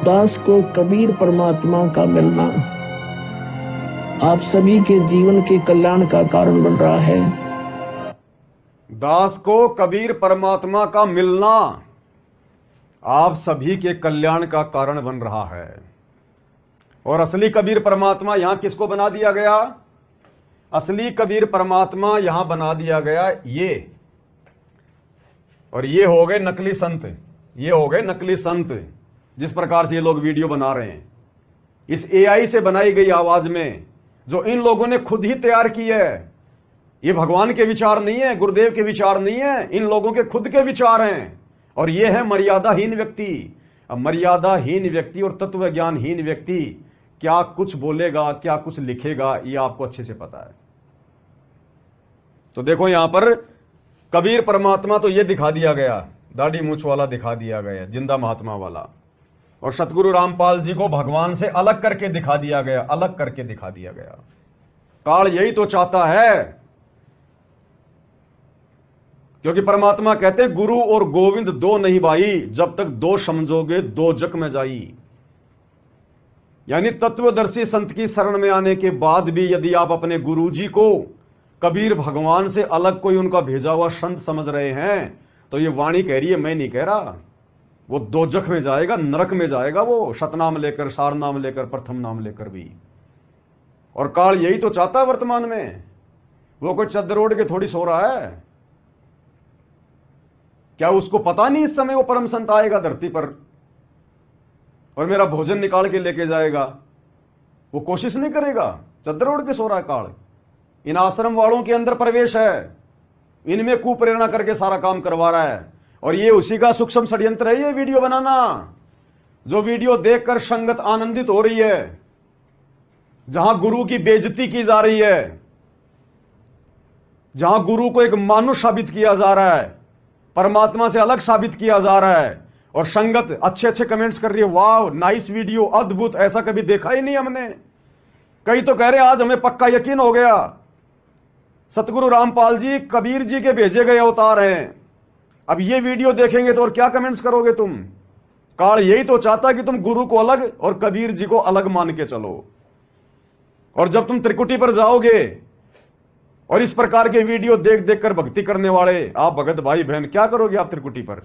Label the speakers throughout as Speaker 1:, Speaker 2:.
Speaker 1: दास को कबीर परमात्मा का मिलना आप सभी के जीवन के कल्याण का कारण बन रहा है।
Speaker 2: दास को कबीर परमात्मा का मिलना आप सभी के कल्याण का कारण बन रहा है। और असली कबीर परमात्मा यहां किसको बना दिया गया? असली कबीर परमात्मा यहां बना दिया गया ये, और ये हो गए नकली संत। ये हो गए नकली संत। जिस प्रकार से ये लोग वीडियो बना रहे हैं इस एआई से बनाई गई आवाज में, जो इन लोगों ने खुद ही तैयार की है। ये भगवान के विचार नहीं है, गुरुदेव के विचार नहीं है, इन लोगों के खुद के विचार हैं। और ये है मर्यादाहीन व्यक्ति। अब मर्यादाहीन व्यक्ति और तत्व ज्ञानहीन व्यक्ति क्या कुछ बोलेगा, क्या कुछ लिखेगा, ये आपको अच्छे से पता है। तो देखो यहां पर कबीर परमात्मा तो ये दिखा दिया गया, दाढ़ी मूछ वाला दिखा दिया गया, जिंदा महात्मा वाला। और सतगुरु रामपाल जी को भगवान से अलग करके दिखा दिया गया, अलग करके दिखा दिया गया। काल यही तो चाहता है, क्योंकि परमात्मा कहते गुरु और गोविंद दो नहीं भाई, जब तक दो समझोगे दो जग में जाई। यानी तत्वदर्शी संत की शरण में आने के बाद भी यदि आप अपने गुरु जी को कबीर भगवान से अलग कोई उनका भेजा हुआ संत समझ रहे हैं, तो ये वाणी कह रही है, मैं नहीं कह रहा। वो दोजख में जाएगा, नरक में जाएगा वो, शतनाम लेकर, सार नाम लेकर, प्रथम नाम लेकर भी। और काल यही तो चाहता है वर्तमान में। वो कोई चद्दर ओढ़ के थोड़ी सो रहा है। क्या उसको पता नहीं इस समय वो परम संत आएगा धरती पर और मेरा भोजन निकाल के लेके जाएगा? वो कोशिश नहीं करेगा? चद्दर ओढ़ के सो रहा है काल। इन आश्रम वालों के अंदर प्रवेश है, इनमें कुप्रेरणा करके सारा काम करवा रहा है। और ये उसी का सूक्ष्म षड्यंत्र है ये वीडियो बनाना, जो वीडियो देखकर संगत आनंदित हो रही है, जहां गुरु की बेइज्जती की जा रही है, जहां गुरु को एक मानुष साबित किया जा रहा है, परमात्मा से अलग साबित किया जा रहा है, और संगत अच्छे अच्छे कमेंट्स कर रही है, वाह नाइस वीडियो, अद्भुत, ऐसा कभी देखा ही नहीं हमने। कई तो कह रहे आज हमें पक्का यकीन हो गया, सतगुरु रामपाल जी कबीर जी के भेजे गए अवतार हैं। अब ये वीडियो देखेंगे तो और क्या कमेंट्स करोगे तुम? काल यही तो चाहता कि तुम गुरु को अलग और कबीर जी को अलग मान के चलो। और जब तुम त्रिकुटी पर जाओगे और इस प्रकार के वीडियो देख देख कर भक्ति करने वाले आप भगत भाई बहन, क्या करोगे आप त्रिकुटी पर?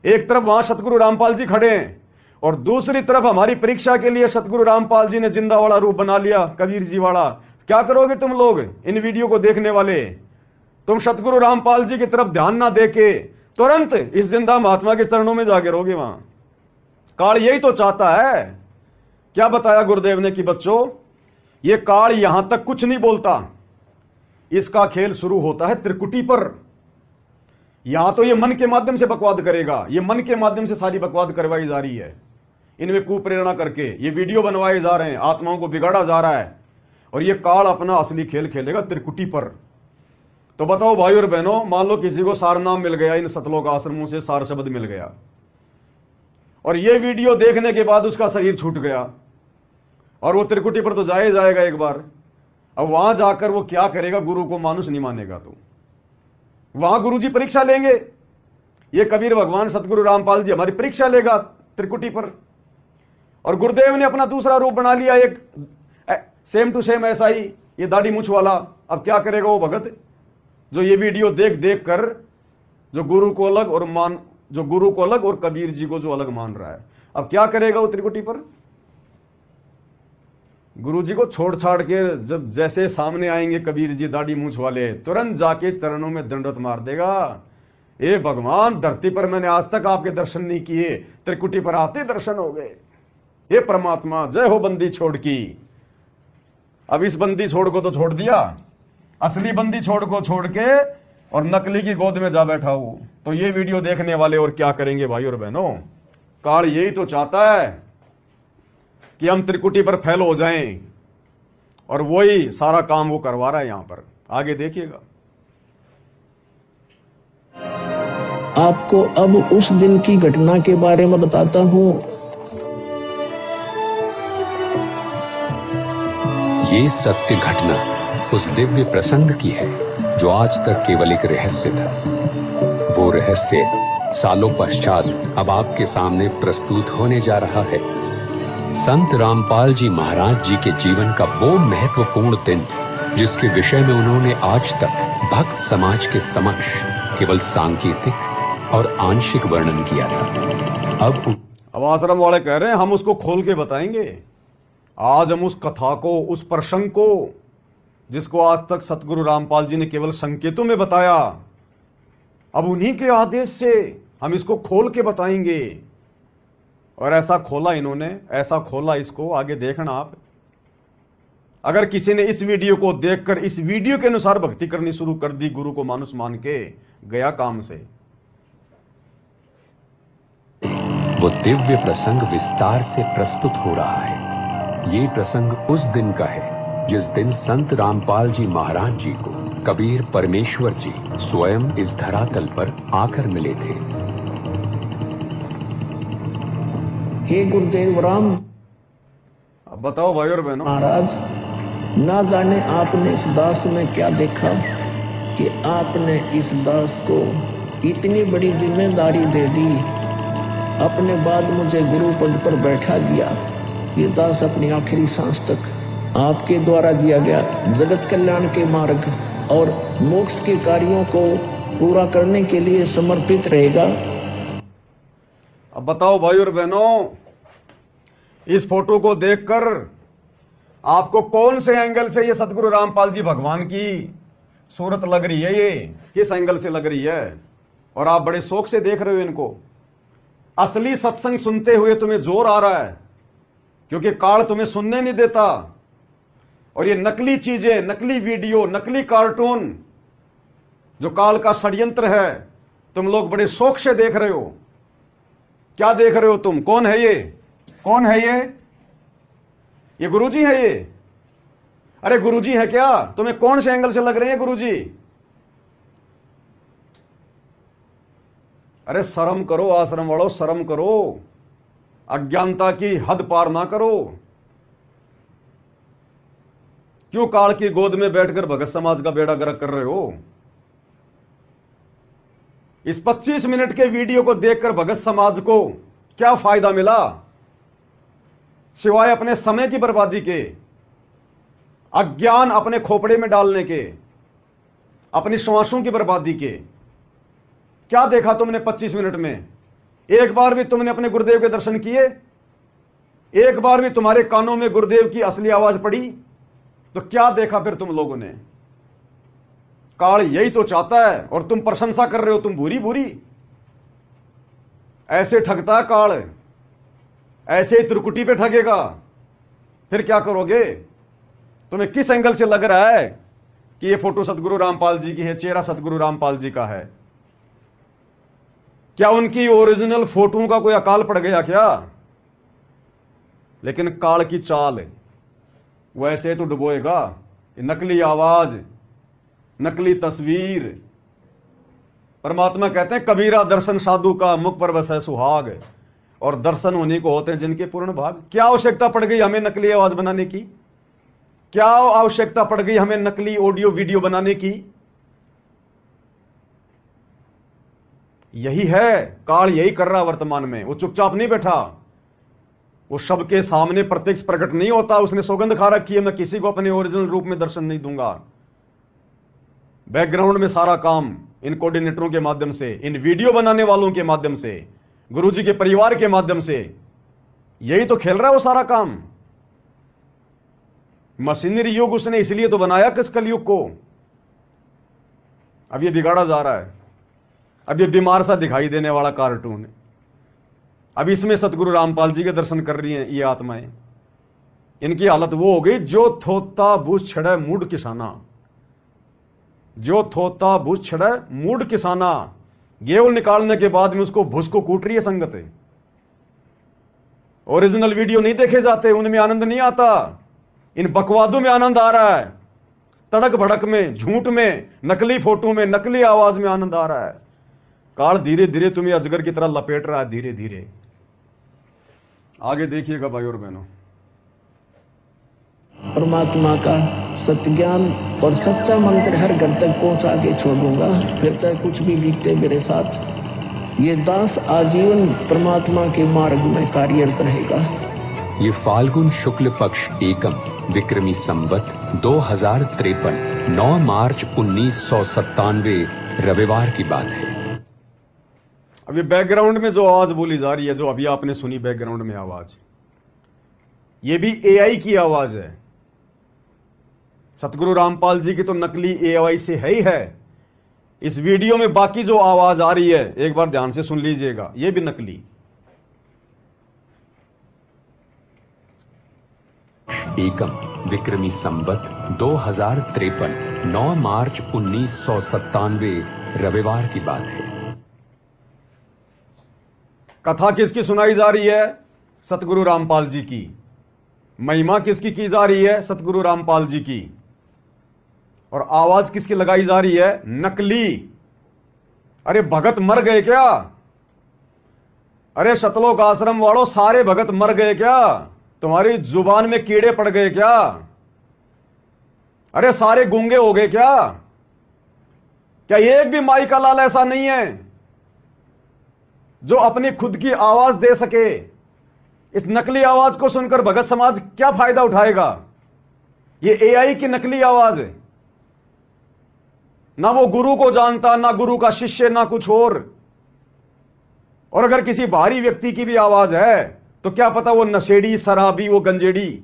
Speaker 2: एक तरफ वहां सतगुरु रामपाल जी खड़े हैं और दूसरी तरफ हमारी परीक्षा के लिए सतगुरु रामपाल जी ने जिंदा वाला रूप बना लिया, कबीर जी वाला। क्या करोगे तुम लोग इन वीडियो को देखने वाले? तुम सतगुरु रामपाल जी की तरफ ध्यान ना देके तुरंत इस जिंदा महात्मा के चरणों में जाके रहोगे वहां। काल यही तो चाहता है। क्या बताया गुरुदेव ने कि बच्चों ये काल यहां तक कुछ नहीं बोलता, इसका खेल शुरू होता है त्रिकुटी पर। यहां तो ये मन के माध्यम से बकवाद करेगा, ये मन के माध्यम से सारी बकवाद करवाई जा रही है, इनमें कुप्रेरणा करके ये वीडियो बनवाए जा रहे हैं, आत्माओं को बिगाड़ा जा रहा है। और ये काल अपना असली खेल खेलेगा त्रिकुटी पर। तो बताओ भाई और बहनों, मान लो किसी को सार नाम मिल गया, इन सतलोक आश्रमों से सार शब्द मिल गया, और ये वीडियो देखने के बाद उसका शरीर छूट गया, और वो त्रिकुटी पर तो जाएगा एक बार। अब वहां जाकर वो क्या करेगा? गुरु को मानुष नहीं मानेगा, तो वहां गुरु जी परीक्षा लेंगे। ये कबीर भगवान सतगुरु रामपाल जी हमारी परीक्षा लेगा त्रिकुटी पर। और गुरुदेव ने अपना दूसरा रूप बना लिया, एक सेम टू सेम ऐसा ही, ये दाढ़ी मूछ वाला। अब क्या करेगा वो भगत जो ये वीडियो देख देख कर जो गुरु को अलग और कबीर जी को जो अलग मान रहा है? अब क्या करेगा वो त्रिकुटी पर? गुरु जी को छोड़ छाड़ के जब जैसे सामने आएंगे कबीर जी दाढ़ी मूछ वाले, तुरंत जाके चरणों में दंडवत मार देगा। ए भगवान, धरती पर मैंने आज तक आपके दर्शन नहीं किए, त्रिकुटी पर आते दर्शन हो गए। हे परमात्मा, जय हो बंदी छोड़ की। अब इस बंदी छोड़ को तो छोड़ दिया, असली बंदी छोड़ को छोड़ के और नकली की गोद में जा बैठा हूं। तो ये वीडियो देखने वाले और क्या करेंगे भाई और बहनों? काल यही तो चाहता है कि हम त्रिकुटी पर फैल हो जाएं, और वही सारा काम वो करवा रहा है यहां पर। आगे देखिएगा।
Speaker 1: आपको अब उस दिन की घटना के बारे में बताता हूँ।
Speaker 3: ये सत्य घटना उस दिव्य प्रसंग की है जो आज तक केवल एक रहस्य था। वो रहस्य सालों पश्चात अब आपके सामने प्रस्तुत होने जा रहा है। संत रामपाल जी महाराज जी के जीवन का वो महत्वपूर्ण दिन जिसके विषय में उन्होंने आज तक भक्त समाज के समक्ष केवल सांकेतिक और आंशिक वर्णन किया था।
Speaker 2: अब आश्रम वाले कह रहे हैं हम उसको खोल के बताएंगे। आज हम उस कथा को, उस प्रसंग को, जिसको आज तक सतगुरु रामपाल जी ने केवल संकेतों में बताया, अब उन्हीं के आदेश से हम इसको खोल के बताएंगे। और ऐसा खोला इन्होंने, ऐसा खोला इसको, आगे देखना आप। अगर किसी ने इस वीडियो को देखकर इस वीडियो के अनुसार भक्ति करनी शुरू कर दी, गुरु को मानुष मान के, गया काम से।
Speaker 3: वो दिव्य प्रसंग विस्तार से प्रस्तुत हो रहा है। ये प्रसंग उस दिन का है जिस दिन संत रामपाल जी महाराज जी को कबीर परमेश्वर जी स्वयं इस धरातल पर आकर मिले थे।
Speaker 1: हे गुरुदेव राम,
Speaker 2: अब बताओ भाई और बहनों,
Speaker 1: महाराज, ना जाने आपने इस दास में क्या देखा कि आपने इस दास को इतनी बड़ी जिम्मेदारी दे दी। अपने बाद मुझे गुरु पद पर बैठा दिया। ये दास अपनी आखिरी सांस तक आपके द्वारा दिया गया जगत कल्याण के मार्ग और मोक्ष के कार्यों को पूरा करने के लिए समर्पित रहेगा।
Speaker 2: अब बताओ भाई और बहनों, इस फोटो को देखकर आपको कौन से एंगल से ये सतगुरु रामपाल जी भगवान की सूरत लग रही है? ये किस एंगल से लग रही है? और आप बड़े शौक से देख रहे हो इनको। असली सत्संग सुनते हुए तुम्हें जोर आ रहा है, क्योंकि काल तुम्हें सुनने नहीं देता। और ये नकली चीजें, नकली वीडियो, नकली कार्टून, जो काल का षड्यंत्र है, तुम लोग बड़े शौक से देख रहे हो। क्या देख रहे हो तुम? कौन है ये? कौन है ये गुरुजी है ये? अरे गुरुजी है क्या? तुम्हें कौन से एंगल से लग रहे हैं गुरुजी? अरे शर्म करो आश्रम वालों, शर्म करो। अज्ञानता की हद पार ना करो। क्यों काल की गोद में बैठकर भगत समाज का बेड़ा गर्क कर रहे हो? इस 25 मिनट के वीडियो को देखकर भगत समाज को क्या फायदा मिला, सिवाय अपने समय की बर्बादी के, अज्ञान अपने खोपड़े में डालने के, अपनी श्वासों की बर्बादी के? क्या देखा तुमने 25 मिनट में? एक बार भी तुमने अपने गुरुदेव के दर्शन किए? एक बार भी तुम्हारे कानों में गुरुदेव की असली आवाज पड़ी? तो क्या देखा फिर तुम लोगों ने? काल यही तो चाहता है और तुम प्रशंसा कर रहे हो, तुम बुरी बुरी। ऐसे ठगता है काल, ऐसे ही त्रिकुटी पे ठगेगा। फिर क्या करोगे? तुम्हें किस एंगल से लग रहा है कि ये फोटो सतगुरु रामपाल जी की है, चेहरा सतगुरु रामपाल जी का है? क्या उनकी ओरिजिनल फोटो का कोई अकाल पड़ गया क्या? लेकिन काल की चाल वैसे तो डुबोएगा। नकली आवाज, नकली तस्वीर। परमात्मा कहते हैं कबीरा दर्शन साधु का मुख पर बस है सुहाग। और दर्शन उन्हीं को होते हैं जिनके पूर्ण भाग। क्या आवश्यकता पड़ गई हमें नकली आवाज बनाने की? क्या आवश्यकता पड़ गई हमें नकली ऑडियो वीडियो बनाने की? यही है, काल यही कर रहा वर्तमान में। वो चुपचाप नहीं बैठा, वो सबके सामने प्रत्यक्ष प्रकट नहीं होता। उसने सौगंध खा रखी है, मैं किसी को अपने ओरिजिनल रूप में दर्शन नहीं दूंगा। बैकग्राउंड में सारा काम इन कोऑर्डिनेटरों के माध्यम से, इन वीडियो बनाने वालों के माध्यम से, गुरुजी के परिवार के माध्यम से, यही तो खेल रहा है वो सारा काम। मशीनरी युग उसने इसलिए तो बनाया किस कलयुग को। अब ये बिगाड़ा जा रहा है। अब ये बीमार सा दिखाई देने वाला कार्टून, अब इसमें सतगुरु रामपाल जी के दर्शन कर रही हैं ये आत्माएं। इनकी हालत वो हो गई, जो थोता बुझ छड़े मूड किसाना, जो थोता बुझ छड़े मूड किसाना। गेहूं निकालने के बाद में उसको भुस को कूट रही है संगत। ओरिजिनल वीडियो नहीं देखे जाते, उनमें आनंद नहीं आता। इन बकवादों में आनंद आ रहा है, तड़क भड़क में, झूठ में, नकली फोटो में, नकली आवाज में आनंद आ रहा है। काल धीरे धीरे तुम्हें अजगर की तरह लपेट रहा है, धीरे धीरे। आगे देखिएगा भाई और बहनों।
Speaker 1: परमात्मा का सत्य ज्ञान और सच्चा मंत्र हर घर तक पहुंचा के छोड़ूंगा, फिर चाहे कुछ भी बीते मेरे साथ। ये दास आजीवन परमात्मा के मार्ग में कार्यरत रहेगा।
Speaker 3: ये फाल्गुन शुक्ल पक्ष एकम विक्रमी संवत 2053 9 मार्च 1997 रविवार की बात है।
Speaker 2: अभी बैकग्राउंड में जो आवाज बोली जा रही है, जो अभी आपने सुनी बैकग्राउंड में आवाज, ये भी एआई की आवाज है। सतगुरु रामपाल जी की तो नकली एआई से है ही है। इस वीडियो में बाकी जो आवाज आ रही है एक बार ध्यान से सुन लीजिएगा, ये भी नकली।
Speaker 3: एकम विक्रमी संवत 2053 9 मार्च 1997 रविवार की बात है।
Speaker 2: कथा किसकी सुनाई जा रही है? सतगुरु रामपाल जी की। महिमा किसकी की जा रही है? सतगुरु रामपाल जी की। और आवाज किसकी लगाई जा रही है? नकली। अरे भगत मर गए क्या? अरे सतलोक आश्रम वालों, सारे भगत मर गए क्या? तुम्हारी जुबान में कीड़े पड़ गए क्या? अरे सारे गूंगे हो गए क्या? क्या एक भी माई का लाल ऐसा नहीं है जो अपनी खुद की आवाज दे सके? इस नकली आवाज को सुनकर भगत समाज क्या फायदा उठाएगा? ये एआई की नकली आवाज है। ना वो गुरु को जानता, ना गुरु का शिष्य, ना कुछ और अगर किसी बाहरी व्यक्ति की भी आवाज है तो क्या पता वो नशेड़ी, शराबी, वो गंजेड़ी,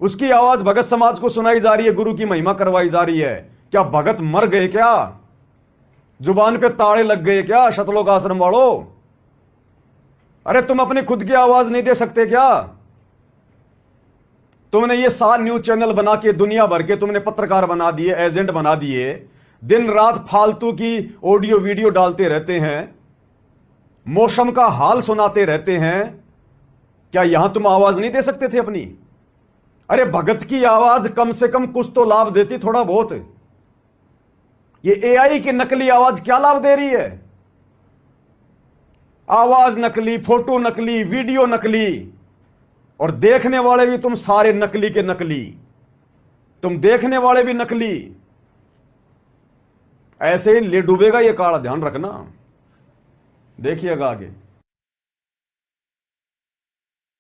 Speaker 2: उसकी आवाज भगत समाज को सुनाई जा रही है, गुरु की महिमा करवाई जा रही है। क्या भगत मर गए क्या? जुबान पे ताड़े लग गए क्या सतलोक आश्रम वालों? अरे तुम अपनी खुद की आवाज नहीं दे सकते क्या? तुमने ये 7 न्यूज चैनल बना के दुनिया भर के तुमने पत्रकार बना दिए, एजेंट बना दिए, दिन रात फालतू की ऑडियो वीडियो डालते रहते हैं, मौसम का हाल सुनाते रहते हैं। क्या यहां तुम आवाज नहीं दे सकते थे अपनी? अरे भगत की आवाज कम से कम कुछ तो लाभ देती, थोड़ा बहुत। ये एआई की नकली आवाज क्या लाभ दे रही है? आवाज नकली, फोटो नकली, वीडियो नकली, और देखने वाले भी तुम सारे नकली के नकली। तुम देखने वाले भी नकली। ऐसे ही ले डूबेगा ये काला, ध्यान रखना। देखिएगा आगे।